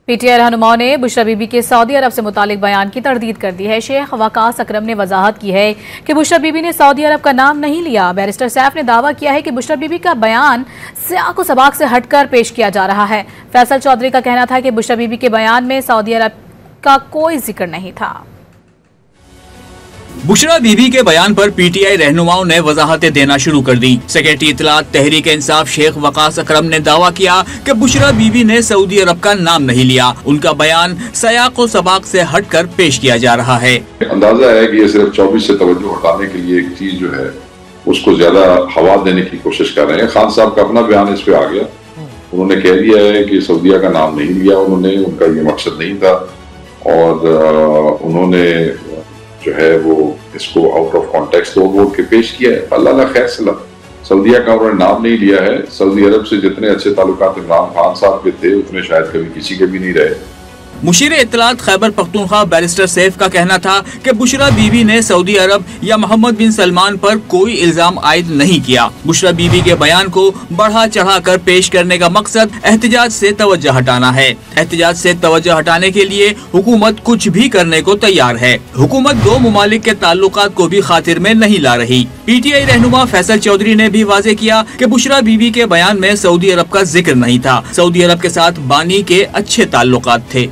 PTI रहनुमाओं ने बुशरा बीबी के Saudi अरब से मुतालिक बयान की तर्दीद कर दी है। शेख वकास अकरम ने वजाहत की है कि बुशरा बीबी ने सऊदी अरब का नाम नहीं लिया। बैरिस्टर सैफ ने दावा किया है कि बुशरा बीबी का बयान सियाक व सबाक से हटकर पेश किया जा रहा है। फैसल चौधरी का कहना था कि बुशरा बीबी के बयान में सऊदी अरब का कोई जिक्र नहीं था। बुशरा बीबी के बयान पर PTI रहनुमाओं ने वजाहतें देना शुरू कर दी। सेक्रेटरी इत्तलात तहरीक इंसाफ शेख वकास अकरम ने दावा किया कि बुशरा बीबी ने सऊदी अरब का नाम नहीं लिया। उनका बयान सयाक व सबाक से हटकर पेश किया जा रहा है। अंदाजा है कि ये सिर्फ 24 से तवज्जो हटाने के लिए एक चीज जो है उसको ज्यादा हवा देने की कोशिश कर रहे हैं। खान साहब का अपना बयान इस पे आ गया। उन्होंने कह दिया है कि सऊदीया का नाम नहीं लिया उन्होंने, उनका ये मकसद नहीं था और उन्होंने जो है वो इसको आउट ऑफ कॉन्टेक्स्ट तोड़ के पेश किया है। अल्लाह खैर सला, सऊदीया का उन्होंने नाम नहीं लिया है। सऊदी अरब से जितने अच्छे ताल्लुकात इमरान खान साहब के थे उतने शायद कभी किसी के भी नहीं रहे। मुशीर इत्तलात खैबर पख्तूनख्वा बैरिस्टर सैफ का कहना था कि बुशरा बीबी ने सऊदी अरब या मोहम्मद बिन सलमान पर कोई इल्जाम आयद नहीं किया। बुशरा बीबी के बयान को बढ़ा चढ़ा कर पेश करने का मकसद एहतजाज से तवज्जो हटाना है। एहतजाज से तवज्जो हटाने के लिए हुकूमत कुछ भी करने को तैयार है। हुकूमत दो मुमालिक के ताल्लुकात को भी खातिर में नहीं ला रही। PTI रहनुमा फैसल चौधरी ने भी वाजे किया कि बुशरा बीबी के बयान में सऊदी अरब का जिक्र नहीं था। सऊदी अरब के साथ बानी के अच्छे ताल्लुकात थे।